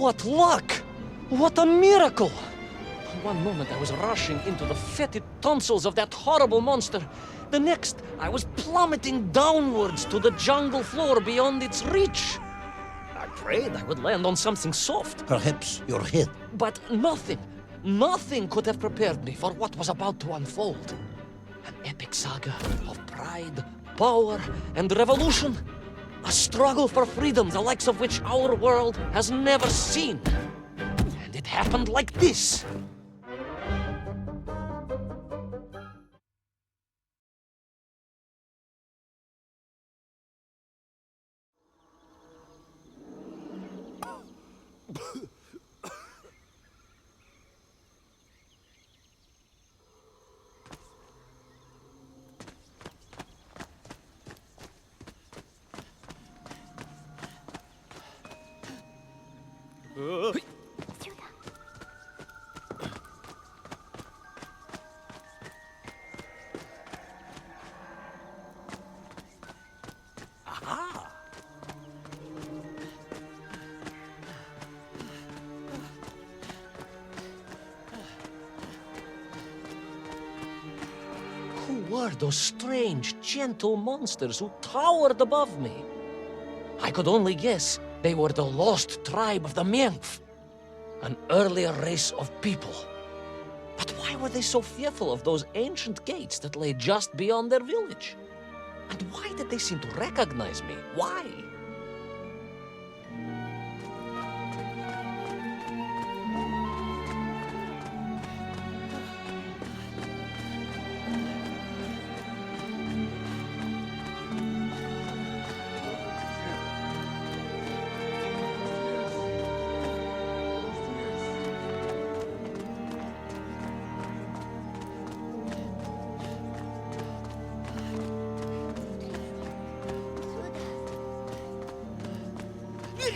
What luck! What a miracle! One moment I was rushing into the fetid tonsils of that horrible monster. The next, I was plummeting downwards to the jungle floor beyond its reach. I prayed I would land on something soft. Perhaps your head. But nothing could have prepared me for what was about to unfold. An epic saga of pride, power, and revolution. A struggle for freedom the likes of which our world has never seen. And it happened like this. Who were those strange, gentle monsters who towered above me? I could only guess they were the lost tribe of the MENKV, an earlier race of people. But why were they so fearful of those ancient gates that lay just beyond their village? And why did they seem to recognize me? Why?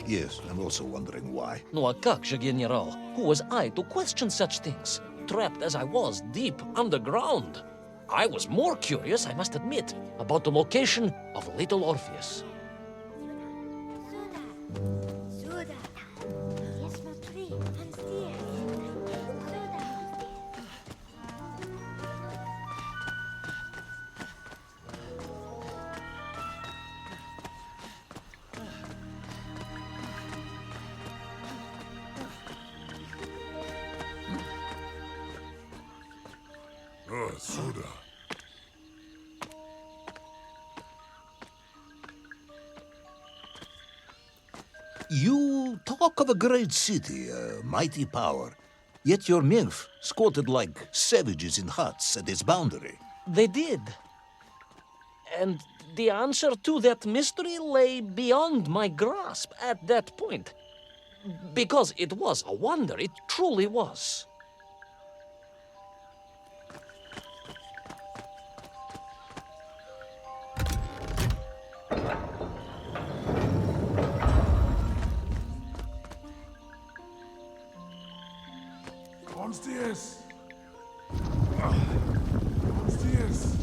Yes, I'm also wondering why. No, a как же, General? Who was I to question such things? Trapped as I was deep underground. I was more curious, I must admit, about the location of little Orpheus. Сюда. You talk of a great city, a mighty power, yet your MENKV squatted like savages in huts at its boundary. They did. And the answer to that mystery lay beyond my grasp at that point. Because it was a wonder, it truly was. Upstairs. Upstairs.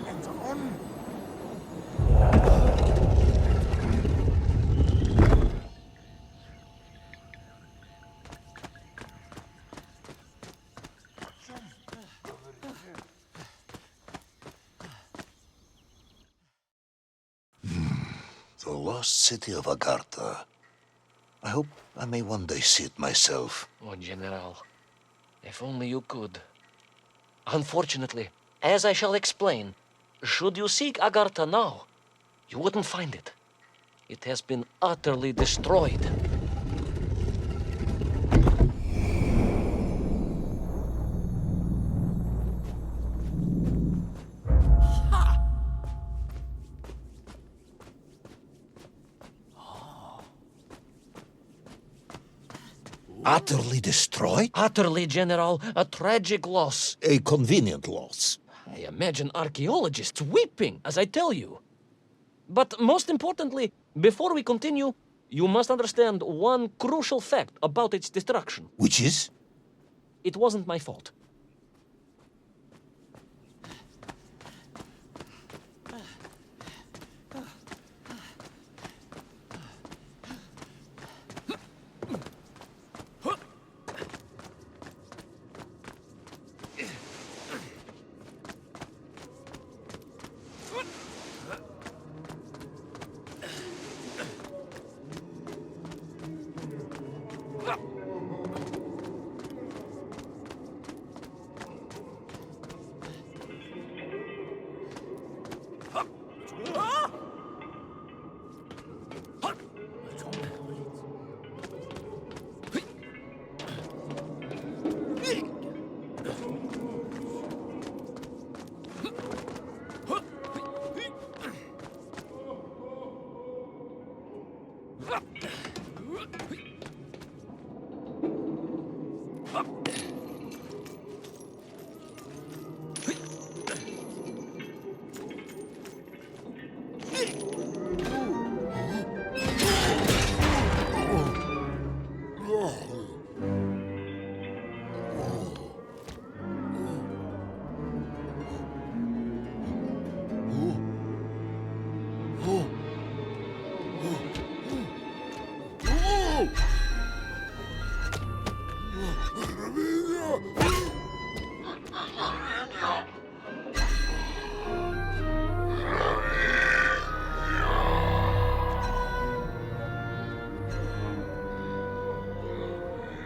And on. The lost city of Agartha. I hope I may one day see it myself. Oh, General, if only you could. Unfortunately, as I shall explain, should you seek Agartha now, you wouldn't find it. It has been utterly destroyed. Utterly destroyed? Utterly, General, a tragic loss. A convenient loss. I imagine archaeologists weeping as I tell you. But most importantly, before we continue, you must understand one crucial fact about its destruction. Which is? It wasn't my fault.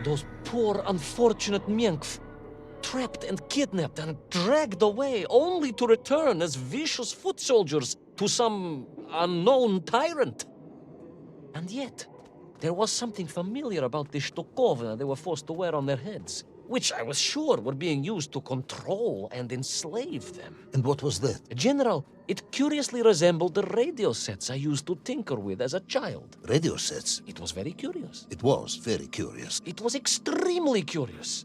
Those poor, unfortunate MENKV, trapped and kidnapped and dragged away, only to return as vicious foot soldiers to some unknown tyrant. And yet, there was something familiar about the shtukovina they were forced to wear on their heads, which I was sure were being used to control and enslave them. And what was that? General, it curiously resembled the radio sets I used to tinker with as a child. Radio sets? It was very curious. It was very curious. It was extremely curious.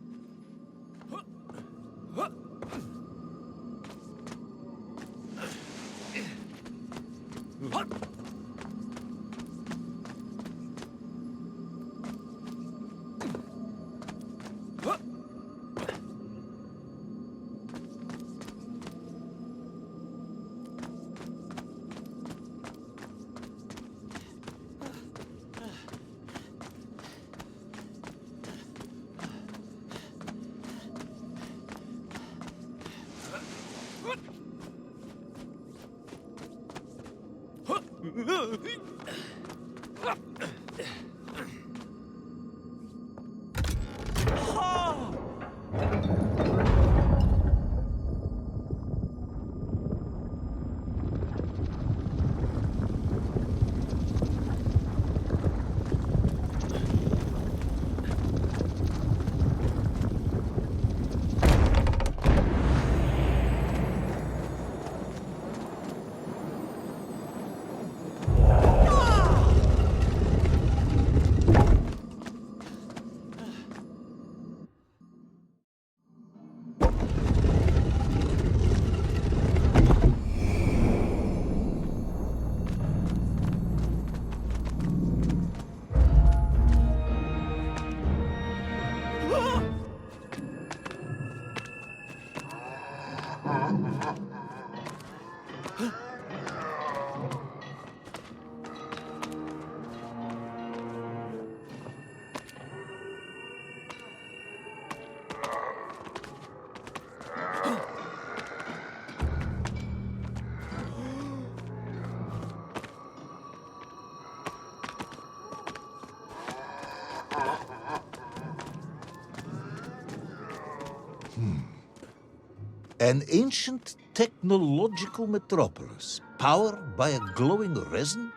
An ancient technological metropolis, powered by a glowing resin,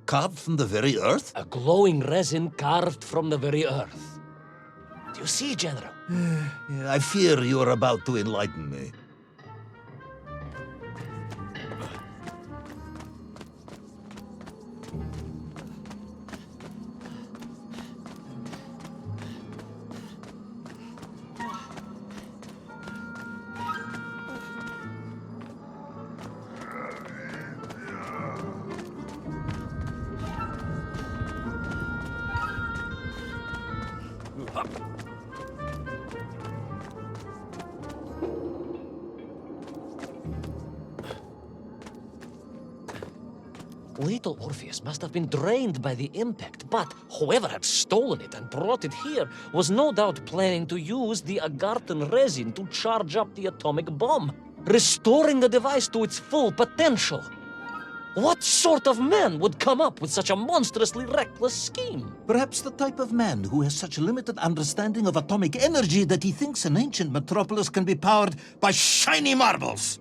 carved from the very earth? A glowing resin carved from the very earth. Do you see, General? I fear you are about to enlighten me. Little Orpheus must have been drained by the impact, but whoever had stolen it and brought it here was no doubt planning to use the Agarthan resin to charge up the atomic bomb, restoring the device to its full potential. What sort of man would come up with such a monstrously reckless scheme? Perhaps the type of man who has such limited understanding of atomic energy that he thinks an ancient metropolis can be powered by shiny marbles.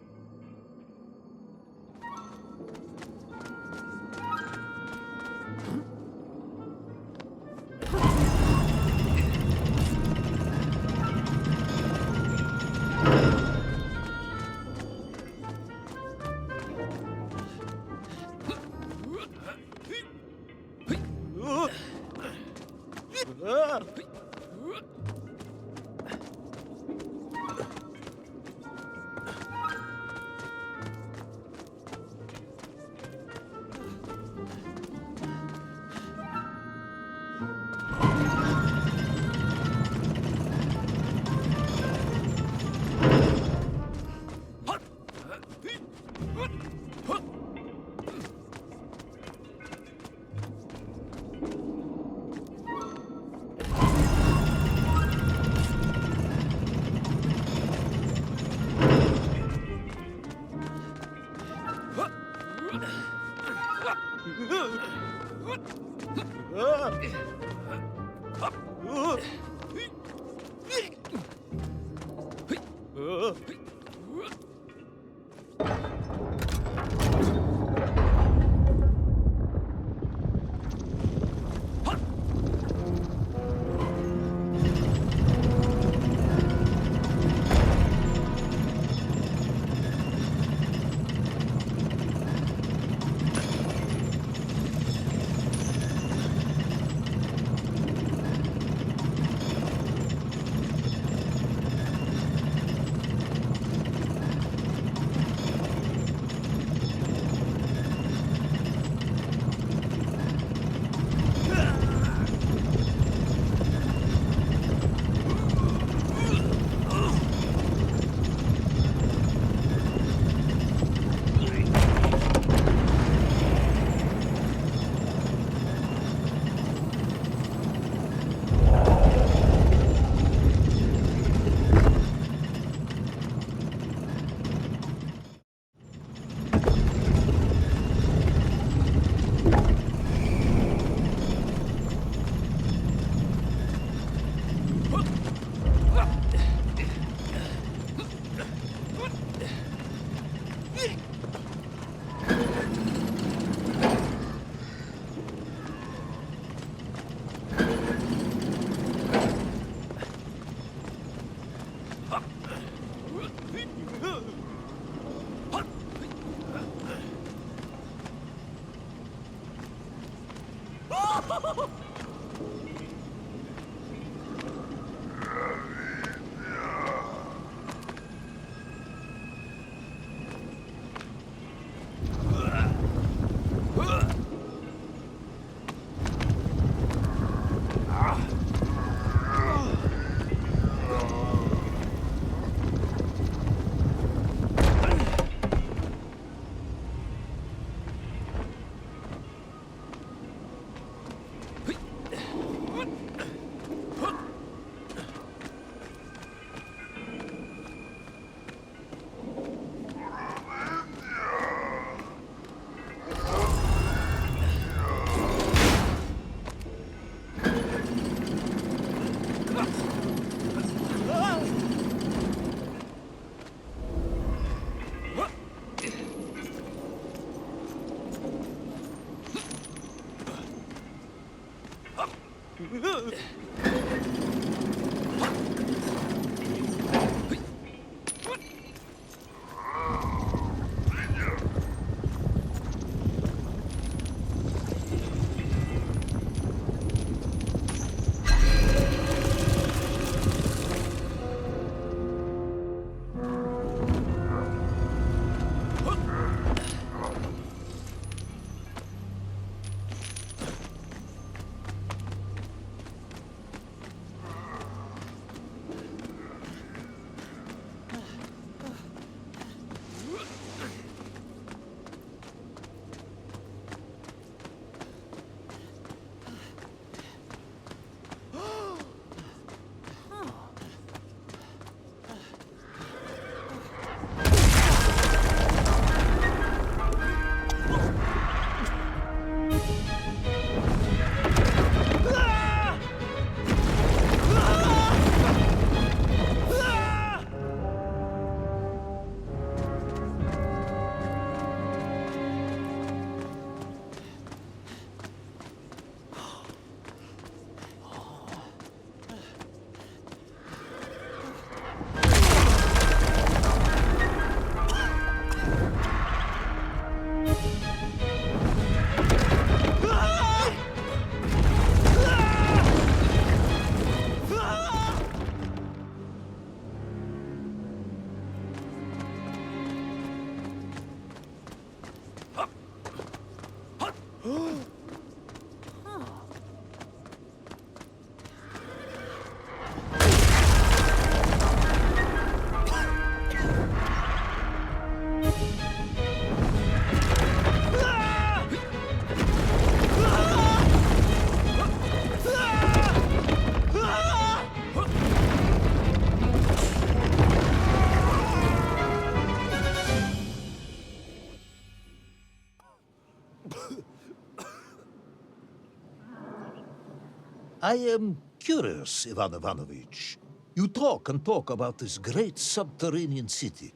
I am curious, Ivan Ivanovich. You talk and talk about this great subterranean city.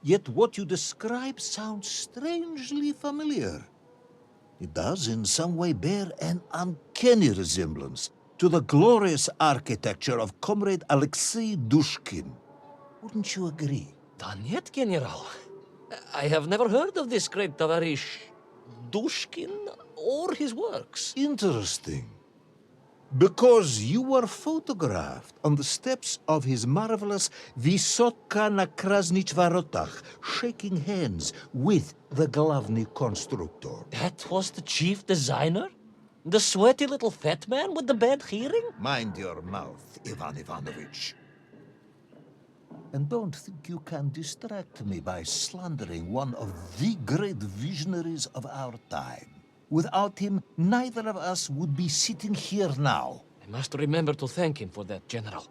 Yet what you describe sounds strangely familiar. It does in some way bear an uncanny resemblance to the glorious architecture of Comrade Alexei Dushkin. Wouldn't you agree? Da нет, General. I have never heard of this great Tavarish Dushkin or his works. Interesting. Because you were photographed on the steps of his marvelous Vysotka na Krasnich Varotach, shaking hands with the Glavny Constructor. That was the chief designer? The sweaty little fat man with the bad hearing? Mind your mouth, Ivan Ivanovich. And don't think you can distract me by slandering one of the great visionaries of our time. Without him, neither of us would be sitting here now. I must remember to thank him for that, General.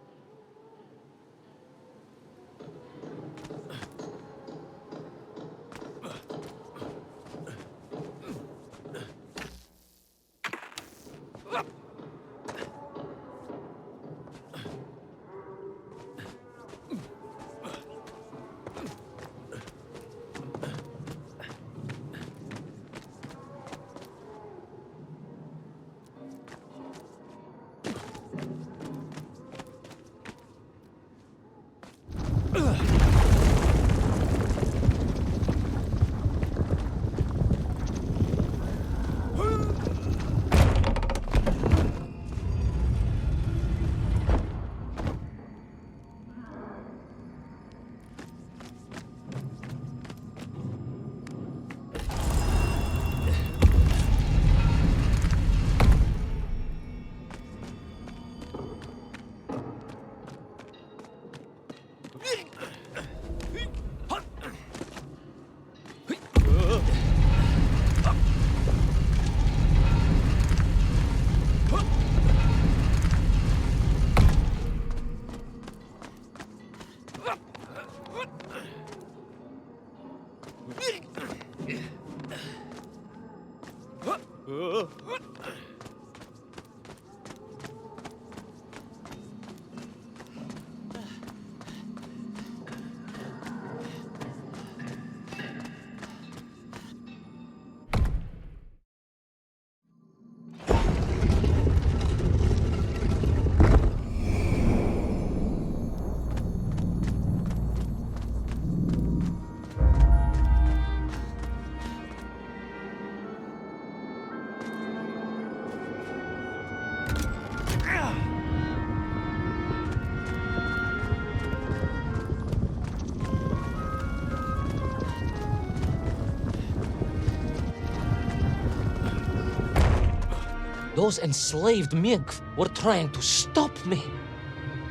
Those enslaved MENKV were trying to stop me.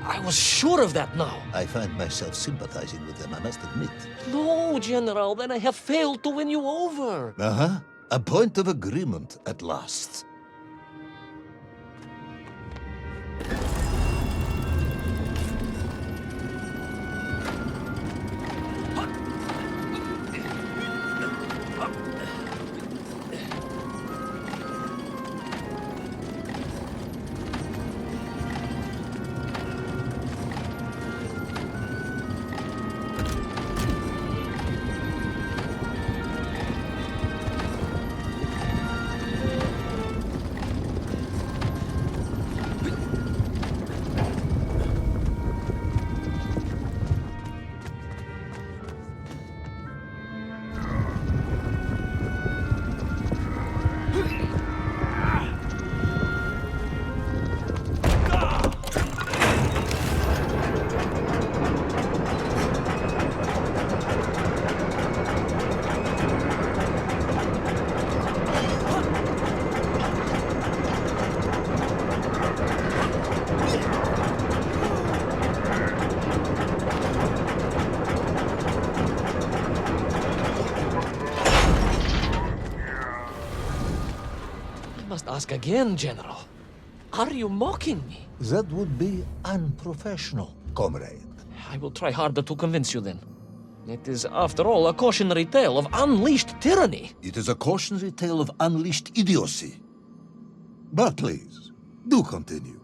I was sure of that now. I find myself sympathizing with them, I must admit. No, General, then I have failed to win you over. Uh-huh. A point of agreement at last. Ask again, General. Are you mocking me? That would be unprofessional, comrade. I will try harder to convince you then. It is, after all, a cautionary tale of unleashed tyranny. It is a cautionary tale of unleashed idiocy. But please, do continue.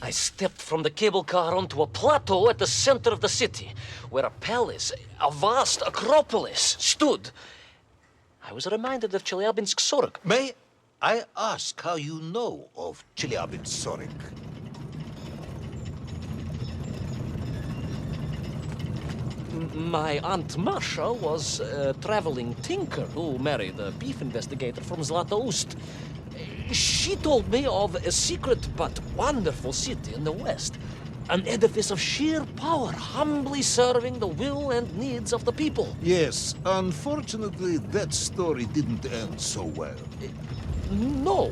I stepped from the cable car onto a plateau at the center of the city, where a palace, a vast acropolis, stood. I was reminded of Chelyabinsk Sorok. May I ask how you know of Chelyabinsk? My Aunt Masha was a traveling tinker who married a beef investigator from Zlatoust. She told me of a secret but wonderful city in the west, an edifice of sheer power, humbly serving the will and needs of the people. Yes, unfortunately, that story didn't end so well. No,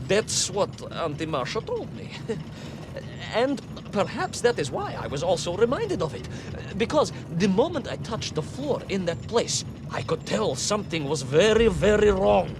that's what Auntie Masha told me. And perhaps that is why I was also reminded of it. Because the moment I touched the floor in that place, I could tell something was very, very wrong.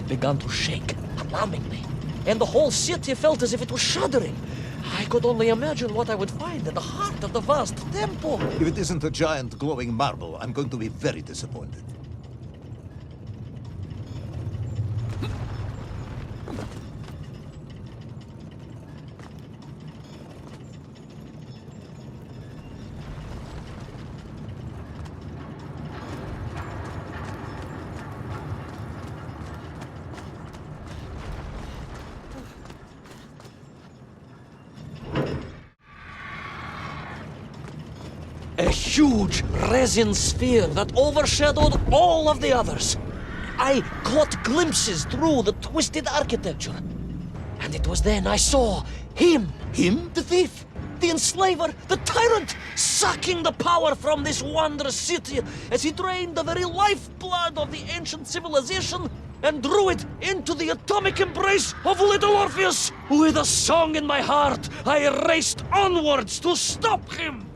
Began to shake alarmingly, and the whole city felt as if it was shuddering. I could only imagine what I would find at the heart of the vast temple. If it isn't a giant glowing marble, I'm going to be very disappointed. A huge resin sphere that overshadowed all of the others. I caught glimpses through the twisted architecture. And it was then I saw him. Him? The thief, the enslaver, the tyrant, sucking the power from this wondrous city as he drained the very lifeblood of the ancient civilization and drew it into the atomic embrace of little Orpheus. With a song in my heart, I raced onwards to stop him.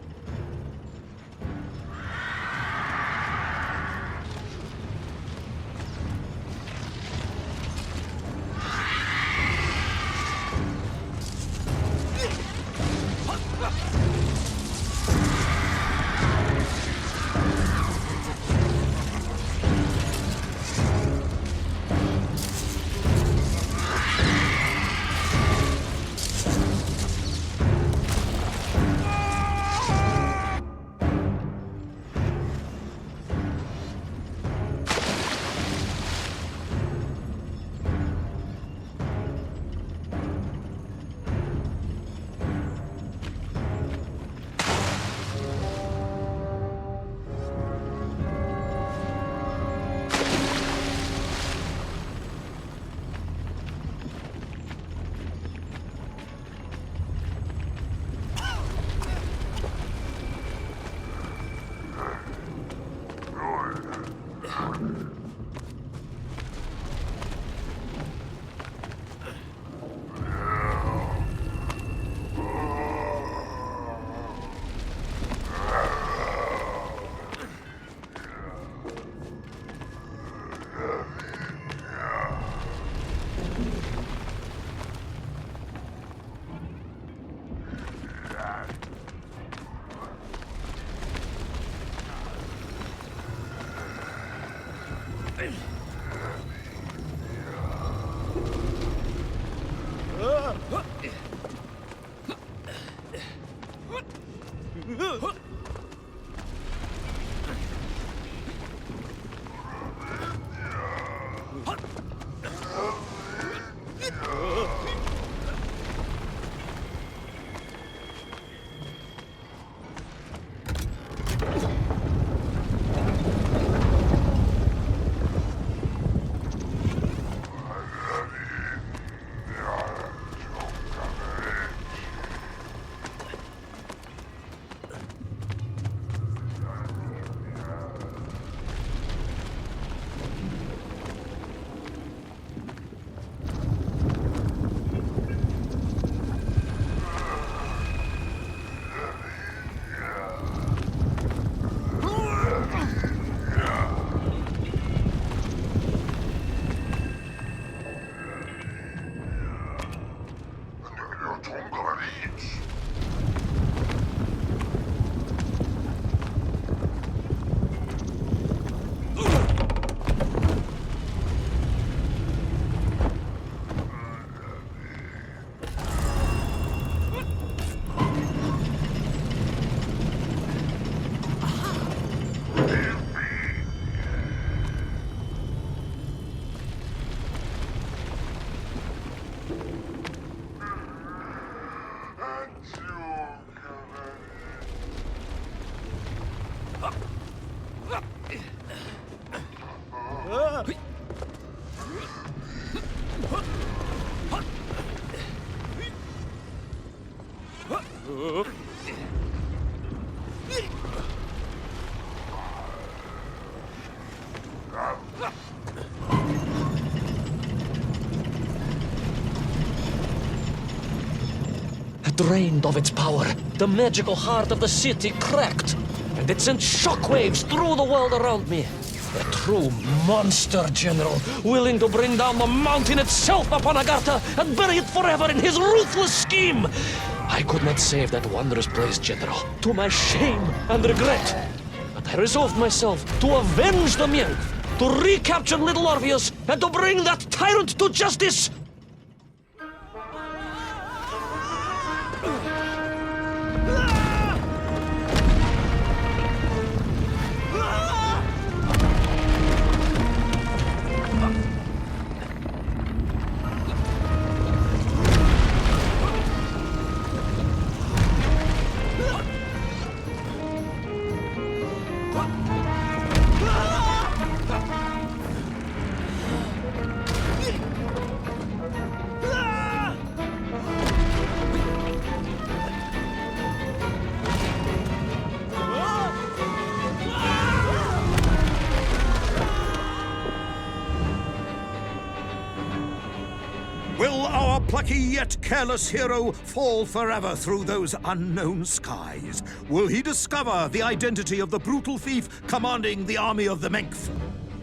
Drained of its power, the magical heart of the city cracked, and it sent shockwaves through the world around me. A true monster general, willing to bring down the mountain itself upon Agartha and bury it forever in his ruthless scheme. I could not save that wondrous place, General, to my shame and regret. But I resolved myself to avenge the MENKV, to recapture little Orpheus, and to bring that tyrant to justice. Will our plucky yet careless hero fall forever through those unknown skies? Will he discover the identity of the brutal thief commanding the army of the MENKV?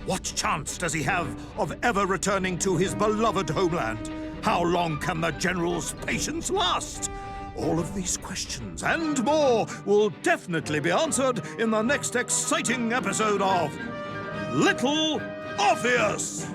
What chance does he have of ever returning to his beloved homeland? How long can the general's patience last? All of these questions and more will definitely be answered in the next exciting episode of Little Orpheus!